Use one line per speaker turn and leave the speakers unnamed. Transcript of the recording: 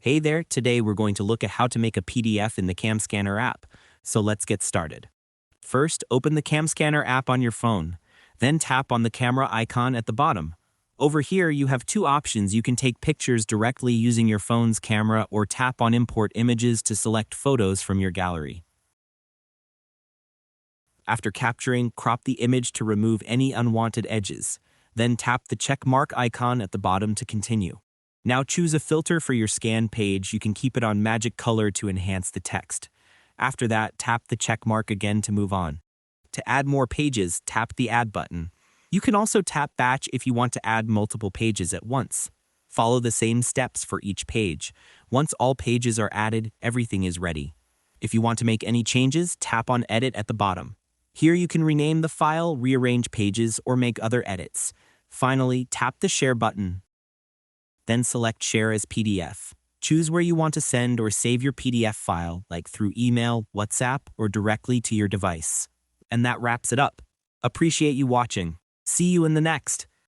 Hey there, today we're going to look at how to make a PDF in the Camscanner app. So let's get started. First, open the Camscanner app on your phone. Then tap on the camera icon at the bottom. Over here, you have two options. You can take pictures directly using your phone's camera or tap on Import Images to select photos from your gallery. After capturing, crop the image to remove any unwanted edges. Then tap the check mark icon at the bottom to continue. Now choose a filter for your scan page. You can keep it on magic color to enhance the text. After that, tap the check mark again to move on. To add more pages, tap the Add button. You can also tap Batch if you want to add multiple pages at once. Follow the same steps for each page. Once all pages are added, everything is ready. If you want to make any changes, tap on Edit at the bottom. Here you can rename the file, rearrange pages, or make other edits. Finally, tap the Share button. Then select Share as PDF. Choose where you want to send or save your PDF file, like through email, WhatsApp, or directly to your device. And that wraps it up. Appreciate you watching. See you in the next.